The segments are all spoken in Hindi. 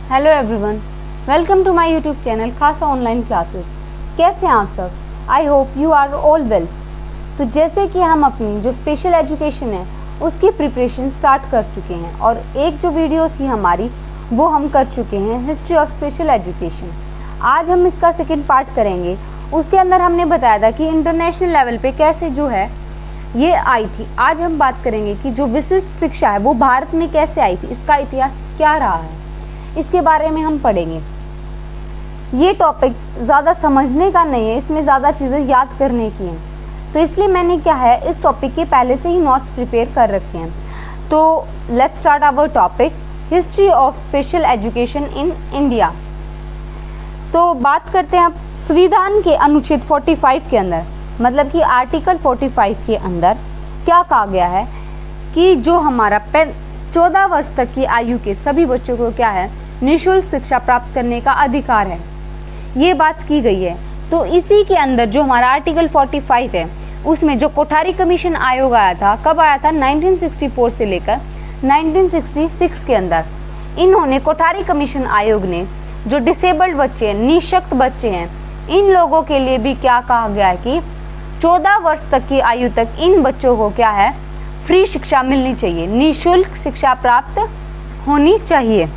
Hello everyone, welcome to my YouTube channel Khasa online classes. कैसे हैं आप सब? I hope you are all well. तो जैसे कि हम अपनी जो स्पेशल एजुकेशन है उसकी प्रिपरेशन स्टार्ट कर चुके हैं और एक जो वीडियो थी हमारी वो हम कर चुके हैं हिस्ट्री ऑफ स्पेशल एजुकेशन। आज हम इसका सेकेंड पार्ट करेंगे। उसके अंदर हमने बताया था कि इंटरनेशनल लेवल पे कैसे जो है ये आई थी। आज हम बात करेंगे कि जो विशिष्ट शिक्षा है वो भारत में कैसे आई थी, इसका इतिहास क्या रहा है, इसके बारे में हम पढ़ेंगे। ये टॉपिक ज़्यादा समझने का नहीं है, इसमें ज़्यादा चीज़ें याद करने की हैं, तो इसलिए मैंने क्या है इस टॉपिक के पहले से ही नोट्स प्रिपेयर कर रखे हैं। तो let's start our topic, history of special education in India. तो बात करते हैं संविधान के अनुच्छेद 45 के अंदर, मतलब कि आर्टिकल 45 के अंदर क्या कहा गया है कि जो हमारा 14 वर्ष तक की आयु के सभी बच्चों को क्या है निःशुल्क शिक्षा प्राप्त करने का अधिकार है, ये बात की गई है। तो इसी के अंदर जो हमारा आर्टिकल 45 है उसमें जो कोठारी कमीशन आयोग आया था, कब आया था? 1964 से लेकर 1966 के अंदर इन्होंने कोठारी कमीशन आयोग ने जो डिसेबल्ड बच्चे हैं, निःशक्त बच्चे हैं, इन लोगों के लिए भी क्या कहा गया है कि 14 वर्ष तक की आयु तक इन बच्चों को क्या है फ्री शिक्षा मिलनी चाहिए, निःशुल्क शिक्षा प्राप्त होनी चाहिए।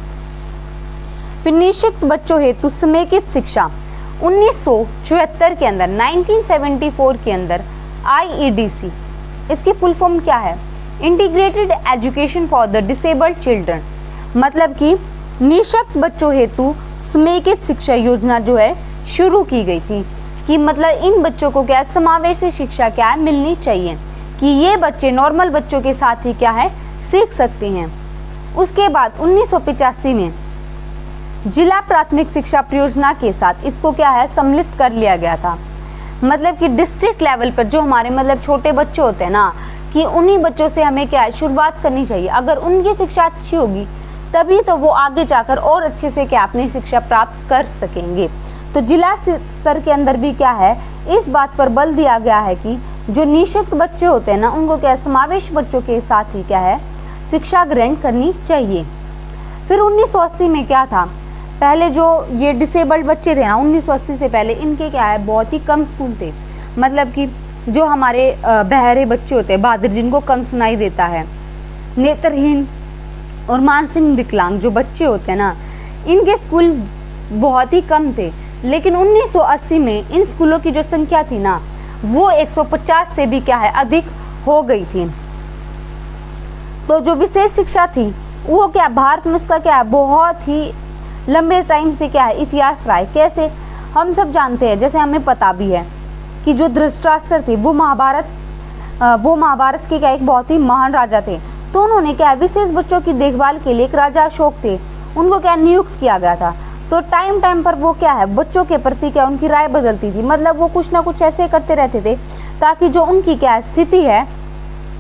फिर निःशक्त बच्चों हेतु समेकित शिक्षा 1974 के अंदर 1974 के अंदर IEDC, इसकी फुल फॉर्म क्या है? Integrated education for the disabled children, मतलब कि निःशक्त बच्चों हेतु समेकित शिक्षा योजना जो है शुरू की गई थी कि मतलब इन बच्चों को क्या समावेशी शिक्षा क्या है मिलनी चाहिए कि ये बच्चे नॉर्मल बच्चों के साथ ही क्या है सीख सकते हैं। उसके बाद 1985 में जिला प्राथमिक शिक्षा परियोजना के साथ इसको क्या है सम्मिलित कर लिया गया था, मतलब कि डिस्ट्रिक्ट लेवल पर जो हमारे मतलब छोटे बच्चे होते हैं ना, कि उन्हीं बच्चों से हमें क्या है शुरुआत करनी चाहिए। अगर उनकी शिक्षा अच्छी होगी तभी तो वो आगे जाकर और अच्छे से क्या अपनी शिक्षा प्राप्त कर सकेंगे। तो जिला स्तर के अंदर भी क्या है इस बात पर बल दिया गया है कि जो निःशक्त बच्चे होते हैं ना उनको क्या समावेश बच्चों के साथ ही क्या है शिक्षा ग्रहण करनी चाहिए। फिर 1980 में क्या था, पहले जो ये डिसेबल्ड बच्चे थे ना 1980 से पहले इनके क्या है बहुत ही कम स्कूल थे, मतलब कि जो हमारे बहरे बच्चे होते हैं, बहादुर जिनको कम सुनाई देता है, नेत्रहीन और मानसिक विकलांग जो बच्चे होते हैं ना इनके स्कूल बहुत ही कम थे। लेकिन 1980 में इन स्कूलों की जो संख्या थी ना वो 150 से भी क्या है अधिक हो गई थी। तो जो विशेष शिक्षा थी वो क्या भारत में उसका क्या है बहुत ही लंबे टाइम से क्या है इतिहास रहा है। कैसे हम सब जानते हैं, जैसे हमें पता भी है कि जो धृतराष्ट्र थे वो महाभारत के क्या एक बहुत ही महान राजा थे। तो उन्होंने क्या है विशेष बच्चों की देखभाल के लिए एक राजा अशोक थे, उनको क्या नियुक्त किया गया था। तो टाइम टाइम पर वो क्या है बच्चों के प्रति क्या उनकी राय बदलती थी, मतलब वो कुछ ना कुछ ऐसे करते रहते थे ताकि जो उनकी क्या स्थिति है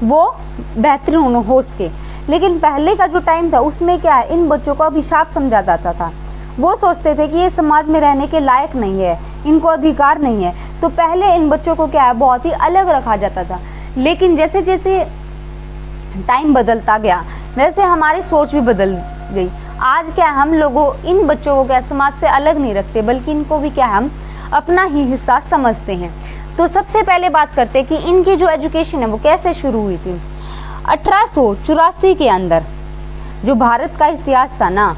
वो बेहतरीन हो सके। लेकिन पहले का जो टाइम था उसमें क्या है इन बच्चों को अभिशाप समझा जाता था। वो सोचते थे कि ये समाज में रहने के लायक नहीं है, इनको अधिकार नहीं है। तो पहले इन बच्चों को क्या है बहुत ही अलग रखा जाता था। लेकिन जैसे जैसे टाइम बदलता गया वैसे हमारी सोच भी बदल गई। आज क्या हम लोगों इन बच्चों को क्या समाज से अलग नहीं रखते, बल्कि इनको भी क्या हम अपना ही हिस्सा समझते हैं। तो सबसे पहले बात करते हैं कि इनकी जो एजुकेशन है वो कैसे शुरू हुई थी। 1884 के अंदर जो भारत का इतिहास था ना,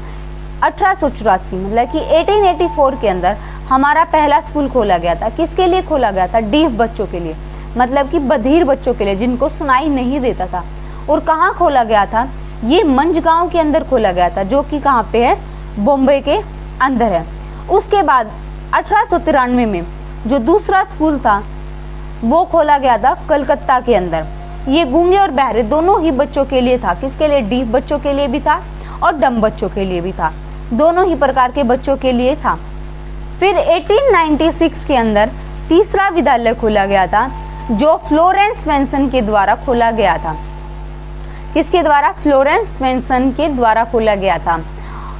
1884 मतलब कि 1884 के अंदर हमारा पहला स्कूल खोला गया था। किसके लिए खोला गया था? डीफ बच्चों के लिए, मतलब कि बधिर बच्चों के लिए जिनको सुनाई नहीं देता था। और कहाँ खोला गया था? ये मंझगांव के अंदर खोला गया था, जो कि कहाँ पे है? बॉम्बे के अंदर है। उसके बाद 1893 में जो दूसरा स्कूल था वो खोला गया था कलकत्ता के अंदर। ये गूंगे और बहरे दोनों ही बच्चों के लिए था। किसके लिए? डीफ बच्चों के लिए भी था और डम बच्चों के लिए भी था, दोनों ही प्रकार के बच्चों के लिए था। फिर 1896 के अंदर तीसरा विद्यालय खोला गया था जो फ्लोरेंस स्वेंसन के द्वारा खोला गया था। किसके द्वारा? फ्लोरेंस स्वेंसन के द्वारा खोला गया था।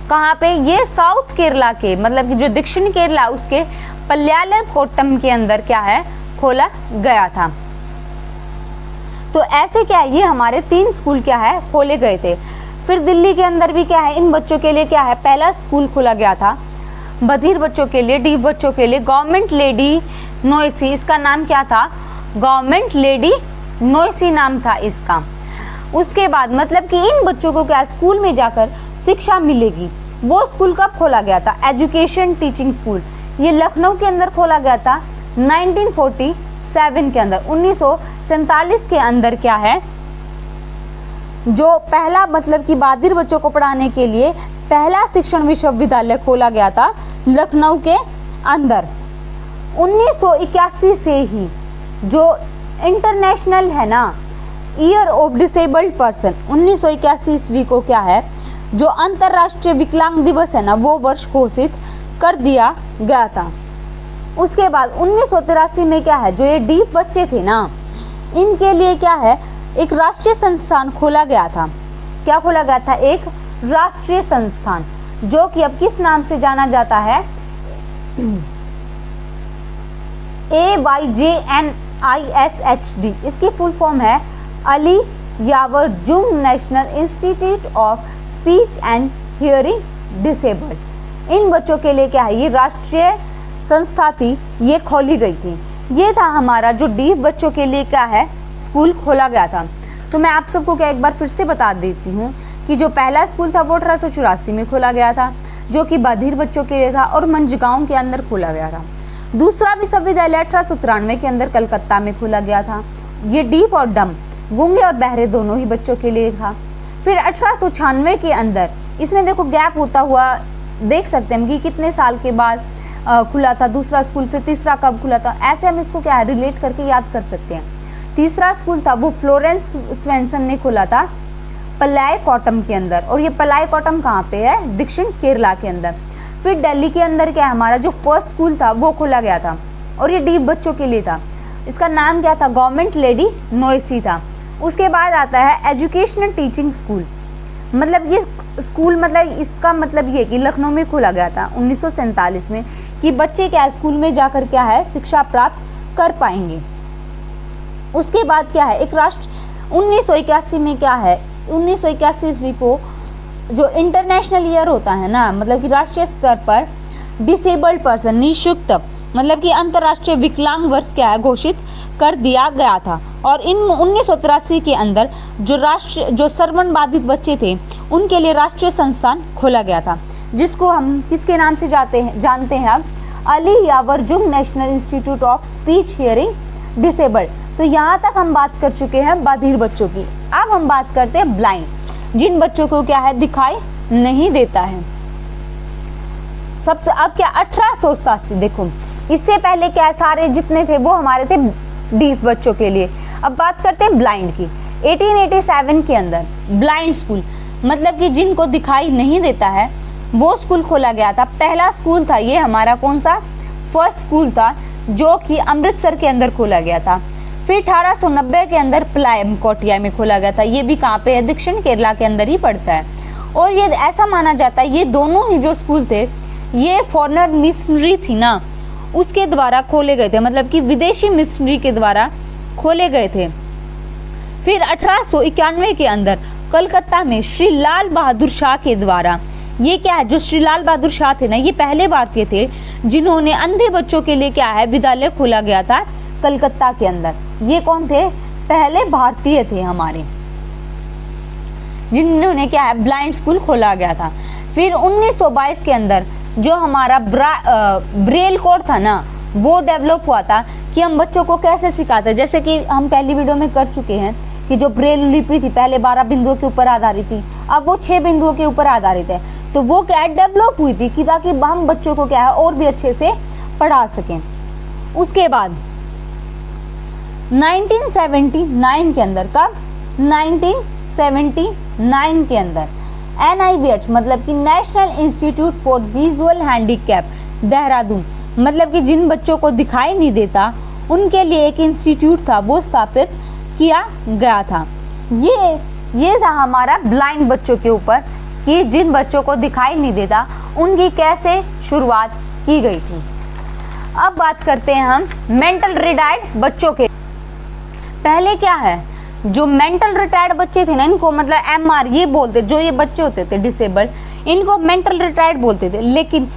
कहाँ पे? ये साउथ केरला के, मतलब कि जो दक्षिण केरला उसके पल्यालम कोट्टम के अंदर क्या है खोला गया था। तो ऐसे क्या है ये हमारे 3 स्कूल क्या है खोले गए थे। फिर दिल्ली के अंदर भी क्या है, इन बच्चों के लिए क्या है, पहला स्कूल खोला गया था बधिर बच्चों के लिए, डीफ बच्चों के लिए, गवर्नमेंट लेडी नोएसी, इसका नाम क्या था, गवर्नमेंट लेडी नोएसी नाम था इसका। उसके बाद मतलब कि इन बच्चों को क्या स्कूल में जाकर शिक्षा मिलेगी, वो स्कूल कब खोला गया था, एजुकेशन टीचिंग स्कूल, ये लखनऊ के अंदर खोला गया था 1947 के अंदर, 1947 के अंदर क्या है, जो पहला मतलब कि बधिर बच्चों को पढ़ाने के लिए पहला शिक्षण विश्वविद्यालय खोला गया था लखनऊ के अंदर। 1981 से ही जो इंटरनेशनल है ना ईयर ऑफ डिसेबल्ड पर्सन, 1981 ईस्वी को क्या है, जो अंतर्राष्ट्रीय विकलांग दिवस है ना, वो वर्ष घोषित कर दिया गया था। उसके बाद 1983 में क्या है, जो ये डीफ बच्चे थे ना, इनके लिए क्या है, एक राष्ट्रीय संस्थान खोला गया था। क्या खोला गया था, एक राष्ट्रीय संस्थान, जो कि अब किस नाम से जाना जाता है, AYJNISHD, इसकी फुल फॉर्म है Ali Yavar Jung National Institute of Speech and Hearing Disabled. इन बच्चों के लिए क्या है, ये राष्ट्रीय संस्था थी, ये खोली गई थी। ये था हमारा जो डीफ बच्चों के लिए क्या है, स्कूल खोला गया था। तो मैं आप सबको क्या एक बार फिर से बता देती हूँ कि जो पहला स्कूल था वो 1884 में खोला गया था, जो कि बधिर बच्चों के लिए था और मंझगांव के अंदर खोला गया था। दूसरा विश्वविद्यालय 1893 के अंदर कलकत्ता में खोला गया था, ये डीफ और डम, गूंगे और बहरे दोनों ही बच्चों के लिए था। फिर 1896 के अंदर, इसमें देखो गैप होता हुआ देख सकते हैं कि कितने साल के बाद खुला था दूसरा स्कूल, फिर तीसरा कब खुला था, ऐसे हम इसको क्या है रिलेट करके याद कर सकते हैं। तीसरा स्कूल था वो फ्लोरेंस स्वेंसन ने खोला था पलाई कॉटम के अंदर, और ये पलाई कॉटम कहाँ पे है, दक्षिण केरला के अंदर। फिर दिल्ली के अंदर क्या हमारा जो फर्स्ट स्कूल था वो खोला गया था, और ये डीफ बच्चों के लिए था, इसका नाम क्या था, गवर्नमेंट लेडी नोएसी था। उसके बाद आता है एजुकेशनल टीचिंग स्कूल, मतलब ये स्कूल मतलब इसका मतलब ये कि लखनऊ में खोला गया था 1947 में, कि बच्चे क्या स्कूल में जाकर क्या है शिक्षा प्राप्त कर पाएंगे। उसके बाद क्या है, एक राष्ट्र 1981 में क्या है, 1981 ईस्वी को जो इंटरनेशनल ईयर होता है ना, मतलब कि राष्ट्रीय स्तर पर डिसेबल्ड पर्सन निःशुल्क मतलब कि अंतर्राष्ट्रीय विकलांग वर्ष क्या है घोषित कर दिया गया था। और इन 1983 के अंदर जो श्रवण बाधित बच्चे थे उनके लिए राष्ट्रीय संस्थान खोला गया था, जिसको हम किसके नाम से जानते हैं अब, Ali Yavar Jung National Institute of Speech Hearing Disabled. तो यहाँ तक हम बात कर चुके हैं बधिर बच्चों की। अब हम बात करते हैं ब्लाइंड, जिन बच्चों को क्या है दिखाई नहीं देता है। सबसे अब क्या 1887, देखो इससे पहले क्या सारे जितने थे वो हमारे थे डीफ बच्चों के लिए। अब बात करते हैं ब्लाइंड की। 1887 के अंदर ब्लाइंड स्कूल मतलब कि जिनको दिखाई नहीं देता है वो स्कूल खोला गया था। पहला स्कूल था ये हमारा कौन सा, फर्स्ट स्कूल था, जो कि अमृतसर के अंदर खोला गया था। फिर 1890 के अंदर पलायम कोटिया में खोला गया था, ये भी कहाँ पे है, दक्षिण केरला के अंदर ही पड़ता है। और ये ऐसा माना जाता है ये दोनों ही जो स्कूल थे ये फॉरेनर मिशनरी थी ना उसके द्वारा खोले गए थे, मतलब कि विदेशी मिशनरी के द्वारा खोले गए थे। फिर 1891 के अंदर कलकत्ता में श्री लाल बहादुर शाह के द्वारा, ये क्या है, जो श्री लाल बहादुर शाह थे ना ये पहले भारतीय थे जिन्होंने अंधे बच्चों के लिए क्या है विद्यालय खोला गया था कलकत्ता के अंदर। ये कौन थे, पहले भारतीय थे हमारे जिन्होंने क्या है ब्लाइंड स्कूल खोला गया था। फिर 1922 के अंदर जो हमारा ब्रेल कोड था ना वो डेवलप हुआ था कि हम बच्चों को कैसे सिखाते हैं। जैसे कि हम पहली वीडियो में कर चुके हैं कि जो ब्रेल लिपि थी पहले 12 बिंदुओं के ऊपर आधारित थी, अब वो 6 बिंदुओं के ऊपर आधारित है। तो वो क्या डेवलप हुई थी कि ताकि हम बच्चों को क्या है और भी अच्छे से पढ़ा सकें। उसके बाद 1979 के अंदर, कब, 1979 के अंदर NIVH मतलब कि national institute for visual handicap Dehradun, मतलब कि जिन बच्चों को दिखाई नहीं देता उनके लिए एक इंस्टीट्यूट था वो स्थापित किया गया था। ये था हमारा ब्लाइंड बच्चों के ऊपर कि जिन बच्चों को दिखाई नहीं देता उनकी कैसे शुरुआत की गई थी। अब बात करते हैं हम मेंटल रिटार्ड बच्चों के। पहले क्या है, जो मेंटल रिटायर्ड बच्चे थे ना, इनको मतलब MR ये बोलते, जो ये बच्चे होते थे डिसेबल्ड, इनको मेंटल रिटायर्ड बोलते थे। लेकिन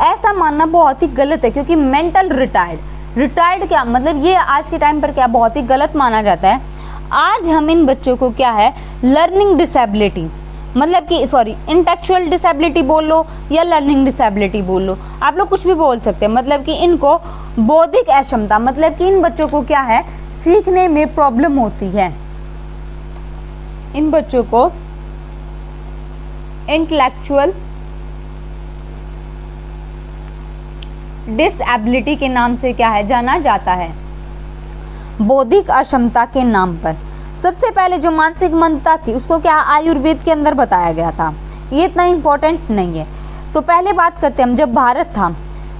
ऐसा मानना बहुत ही गलत है, क्योंकि मेंटल रिटायर्ड क्या मतलब, ये आज के टाइम पर क्या बहुत ही गलत माना जाता है। आज हम इन बच्चों को क्या है, लर्निंग डिसेबिलिटी मतलब कि इंटेलेक्चुअल डिसेबिलिटी बोल लो या लर्निंग डिसेबिलिटी बोल लो, आप लोग कुछ भी बोल सकते हैं। मतलब कि इनको बौद्धिक अक्षमता, मतलब कि इन बच्चों को क्या है, सीखने में प्रॉब्लम होती है। इन बच्चों को इंटेलेक्चुअल डिसेबिलिटी के नाम से क्या है, जाना जाता है, बौद्धिक अक्षमता के नाम पर। सबसे पहले जो मानसिक मंदता थी उसको क्या आयुर्वेद के अंदर बताया गया था, ये इतना इम्पोर्टेंट नहीं है। तो पहले बात करते हैं हम, जब भारत था,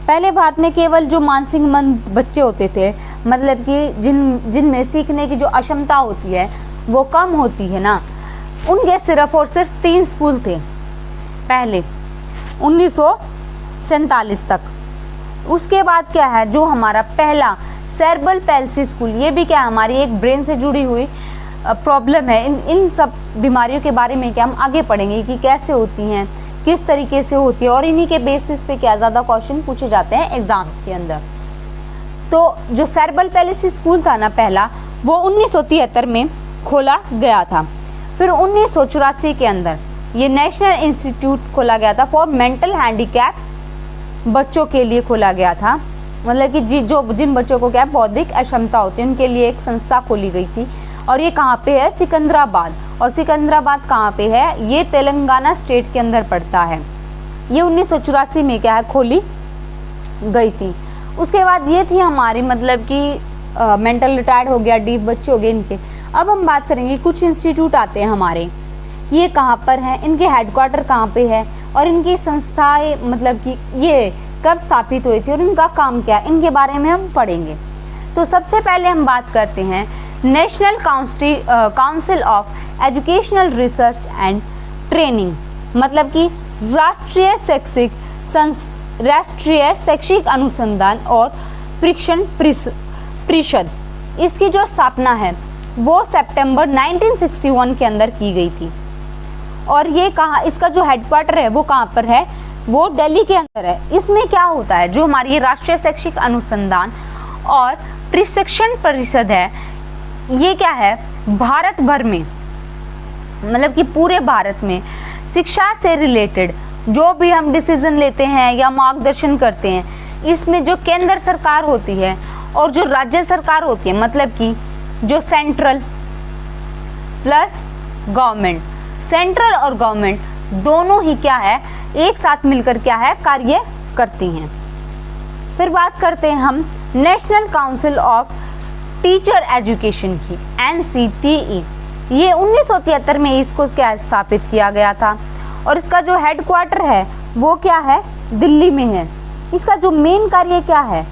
पहले भारत में केवल जो मानसिक मंद बच्चे होते थे, मतलब कि जिनमें सीखने की जो अक्षमता होती है वो कम होती है ना, उनके सिर्फ और सिर्फ 3 स्कूल थे पहले 1947 तक। उसके बाद क्या है, जो हमारा पहला सेरेब्रल पैल्सी स्कूल, ये भी क्या हमारी एक ब्रेन से जुड़ी हुई प्रॉब्लम है। इन सब बीमारियों के बारे में क्या हम आगे पढ़ेंगे कि कैसे होती हैं, किस तरीके से होती है, और इन्हीं के बेसिस पे क्या ज़्यादा क्वेश्चन पूछे जाते हैं एग्जाम्स के अंदर। तो जो सेरेब्रल पैल्सी स्कूल था ना पहला, वो 1973 में खोला गया था। फिर 1984 के अंदर ये नेशनल इंस्टीट्यूट खोला गया था फॉर मेंटल हैंडीकैप, बच्चों के लिए खोला गया था। मतलब कि जिन बच्चों को क्या बौद्धिक अक्षमता होती है उनके लिए एक संस्था खोली गई थी। और ये कहाँ पे है, सिकंदराबाद। और सिकंदराबाद कहाँ पे है, ये तेलंगाना स्टेट के अंदर पड़ता है। ये 1984 में क्या है, खोली गई थी। उसके बाद ये थी हमारी मतलब कि मेंटल रिटायर्ड हो गया, डीप बच्चे हो गए इनके। अब हम बात करेंगे कुछ इंस्टीट्यूट आते हैं हमारे कि ये कहाँ पर हैं, इनके हेडक्वार्टर कहाँ पे है, और इनकी संस्थाएं मतलब कि ये कब स्थापित हुई थी और इनका काम क्या है, इनके बारे में हम पढ़ेंगे। तो सबसे पहले हम बात करते हैं national council of educational research and training, मतलब कि राष्ट्रीय शैक्षिक अनुसंधान और प्रशिक्षण परिषद। इसकी जो स्थापना है वो सितंबर 1961 के अंदर की गई थी। और ये कहाँ, इसका जो हेडक्वार्टर है वो कहाँ पर है, वो दिल्ली के अंदर है। इसमें क्या होता है, जो हमारी राष्ट्रीय शैक्षिक अनुसंधान और प्रशिक्षण परिषद है, ये क्या है, भारत भर में मतलब कि पूरे भारत में शिक्षा से रिलेटेड जो भी हम डिसीजन लेते हैं या मार्गदर्शन करते हैं, इसमें जो केंद्र सरकार होती है और जो राज्य सरकार होती है, मतलब कि जो सेंट्रल प्लस गवर्नमेंट, सेंट्रल और गवर्नमेंट दोनों ही क्या है, एक साथ मिलकर क्या है, कार्य करती हैं। फिर बात करते हैं हम national council of teacher education की, NCTE। ये 1973 में इसको क्या स्थापित किया गया था, और इसका जो हेडक्वार्टर है वो क्या है, दिल्ली में है। इसका जो मेन कार्य क्या है,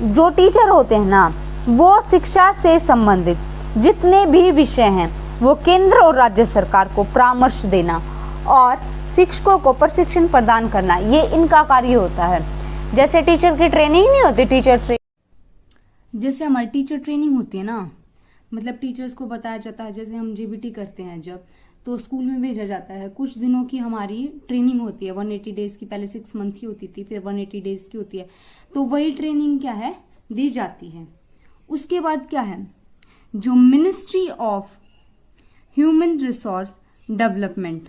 जो टीचर होते हैं ना, वो शिक्षा से संबंधित जितने भी विषय हैं वो केंद्र और राज्य सरकार को परामर्श देना और शिक्षकों को प्रशिक्षण प्रदान करना, ये इनका कार्य होता है। जैसे टीचर की ट्रेनिंग नहीं होती, जैसे हमारी टीचर ट्रेनिंग होती है ना, मतलब टीचर्स को बताया जाता है, जैसे हम JBT करते हैं जब, तो स्कूल में भेजा जाता है, कुछ दिनों की हमारी ट्रेनिंग होती है, 180 डेज की, पहले 6 मंथ की होती थी, फिर 180 डेज की होती है। तो वही ट्रेनिंग क्या है, दी जाती है। उसके बाद क्या है, जो ministry of human resource development,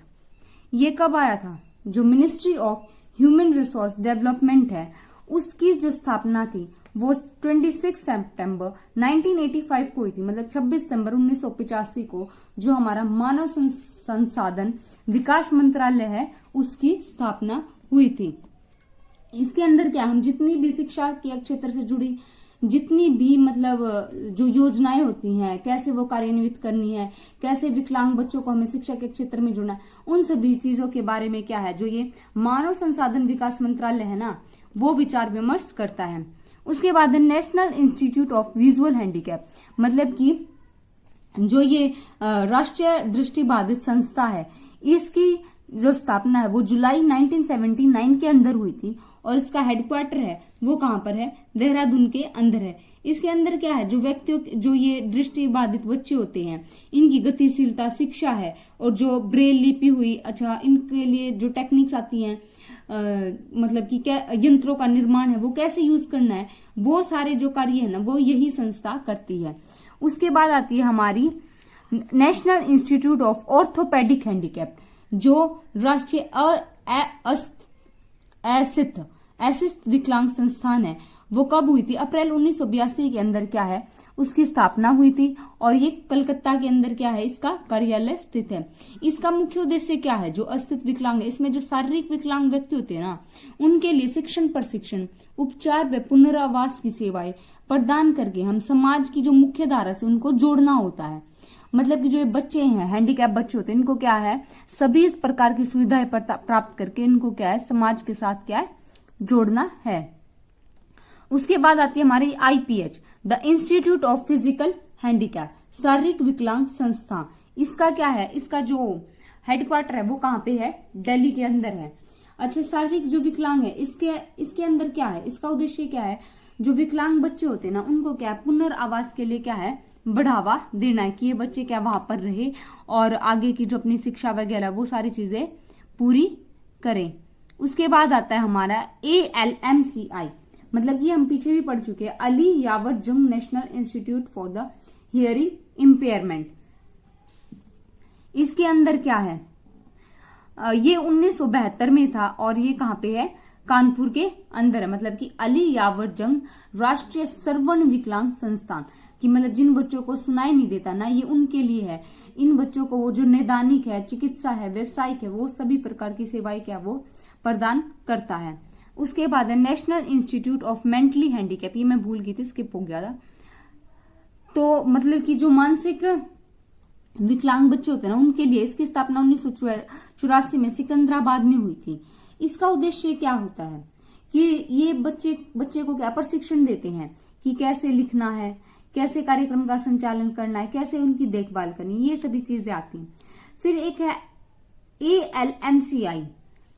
ये कब आया था, जो ministry of human resource development है, उसकी जो स्थापना थी वो 26 सितंबर 1985 को हुई थी। मतलब 26 सितंबर 1985 को जो हमारा मानव संसाधन विकास मंत्रालय है उसकी स्थापना हुई थी। इसके अंदर क्या, हम जितनी भी शिक्षा के क्षेत्र से जुड़ी जितनी भी मतलब जो योजनाएं होती हैं, कैसे वो कार्यान्वित करनी है, कैसे विकलांग बच्चों को हमें शिक्षा के क्षेत्र में जोड़ना है, उन सभी चीजों के बारे में क्या है, जो ये मानव संसाधन विकास मंत्रालय है ना, वो विचार विमर्श करता है। उसके बाद national Institute of visual handicap, मतलब कि जो ये राष्ट्रीय दृष्टिबाधित संस्था है, इसकी जो स्थापना है वो जुलाई 1979 के अंदर हुई थी और इसका हेडक्वार्टर है वो कहाँ पर है, देहरादून के अंदर है। इसके अंदर क्या है, जो व्यक्तियों जो ये दृष्टि बाधित बच्चे होते हैं इनकी गतिशीलता, शिक्षा है और जो ब्रेल लिपि हुई, अच्छा इनके लिए जो टेक्निक्स आती हैं मतलब कि क्या यंत्रों का निर्माण है वो कैसे यूज करना है, वो सारे जो कार्य है ना वो यही संस्था करती है। उसके बाद आती है हमारी national Institute of orthopaedic handicap, जो राष्ट्रीय असिस्त विकलांग संस्थान है। वो कब हुई थी, अप्रैल 1982 के अंदर क्या है उसकी स्थापना हुई थी और ये कलकत्ता के अंदर क्या है इसका कार्यालय स्थित है। इसका मुख्य उद्देश्य क्या है, जो अस्तित्व विकलांग है इसमें जो शारीरिक विकलांग व्यक्ति होते हैं ना उनके लिए शिक्षण, प्रशिक्षण, उपचार व पुनरावास की सेवाएं प्रदान करके हम समाज की जो मुख्य धारा से उनको जोड़ना होता है। मतलब कि जो ये बच्चे हैं, हैंडीकैप बच्चे होते हैं, इनको क्या है सभी प्रकार की सुविधाएं प्राप्त करके इनको क्या है समाज के साथ क्या है जोड़ना है। उसके बाद आती है हमारी IPH, the institute of physical handicap, शारीरिक विकलांग संस्था। इसका क्या है, इसका जो हेडक्वार्टर है वो कहाँ पे है, दिल्ली के अंदर है। अच्छा, शारीरिक जो विकलांग है इसके अंदर क्या है, इसका उद्देश्य क्या है, जो विकलांग बच्चे होते हैं ना उनको क्या पुनर्वास के लिए क्या है बढ़ावा देना है कि ये बच्चे क्या वहां पर रहे और आगे की जो अपनी शिक्षा वगैरह वो सारी चीजें पूरी करें। उसके बाद आता है हमारा ALMCI, मतलब ये हम पीछे भी पढ़ चुके हैं, अली यावर जंग national institute for the hearing impairment. इसके अंदर क्या है, ये 1972 में था और ये कहाँ पे है, कानपुर के अंदर है। मतलब कि अली यावर जंग राष्ट्रीय श्रवण विकलांग संस्थान कि मतलब जिन बच्चों को सुनाई नहीं देता ना ये उनके लिए है। इन बच्चों को वो जो नैदानिक है, चिकित्सा है, व्यवसायिक है, वो सभी प्रकार की सेवाएं क्या वो प्रदान करता है। उसके बाद है national Institute of mentally handicap, ये मैं भूल गई थी, स्किप हो गया था। तो मतलब कि जो मानसिक विकलांग बच्चे होते हैं ना उनके लिए इसकी स्थापना 1984 में सिकंदराबाद में हुई थी। इसका उद्देश्य क्या होता है कि ये बच्चे को क्या प्रशिक्षण देते हैं कि कैसे लिखना है, कैसे कार्यक्रम का संचालन करना है, कैसे उनकी देखभाल करनी, ये सभी चीजें आती हैं। फिर एक है ALMCI,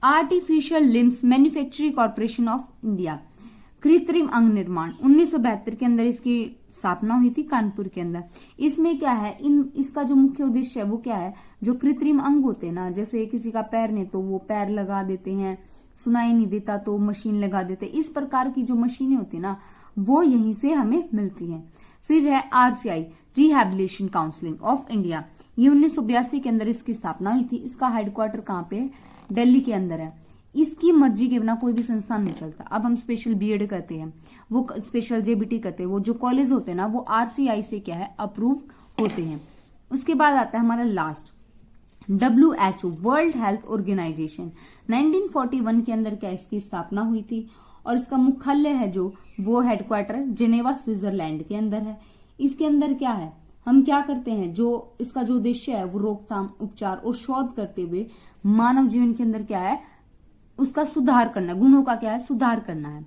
artificial limbs manufacturing corporation of India, कृत्रिम अंग निर्माण। 1972 के अंदर इसकी स्थापना हुई थी कानपुर के अंदर। इसमें क्या है, इसका जो मुख्य उद्देश्य है वो क्या है, जो कृत्रिम अंग होते हैं ना, जैसे किसी का पैर नहीं तो वो पैर लगा देते हैं, सुनाई नहीं देता तो मशीन लगा देते हैं, इस प्रकार की जो मशीनें होती है ना वो यहीं से हमें मिलती हैं। फिर है RCI, rehabilitation counselling of India, ये 1982 के अंदर इसकी स्थापना हुई थी। इसका हेडक्वार्टर कहाँ पे है, दिल्ली के अंदर है। इसकी मर्जी के बिना कोई भी संस्थान नहीं चलता। अब हम स्पेशल BEd करते हैं, वो स्पेशल JBT करते हैं, वो जो कॉलेज होते हैं ना वो RCI से क्या है अप्रूव होते हैं। उसके बाद आता है हमारा last WHO, World Health Organization. 1941 के अंदर क्या इसकी स्थापना हुई थी और इसका मुख्यालय है जो वो हेडक्वार्टर जेनेवा स्विट्जरलैंड के अंदर है। इसके अंदर क्या है, हम क्या करते हैं, जो इसका जो उद्देश्य है वो रोकथाम, उपचार और शोध करते हुए मानव जीवन के अंदर क्या है उसका सुधार करना, गुणों का क्या है सुधार करना है।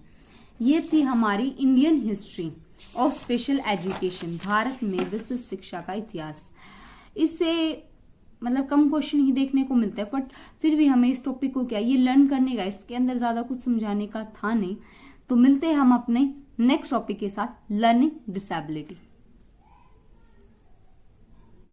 ये थी हमारी Indian history of special education, Bharat में विशिष्ट शिक्षा का इतिहास। इससे मतलब कम क्वेश्चन ही देखने को मिलता है, बट फिर भी हमें इस टॉपिक को क्या ये लर्न करने का, इसके अंदर ज्यादा कुछ समझाने का था नहीं। तो मिलते हैं हम अपने नेक्स्ट टॉपिक के साथ, लर्निंग डिसेबिलिटी।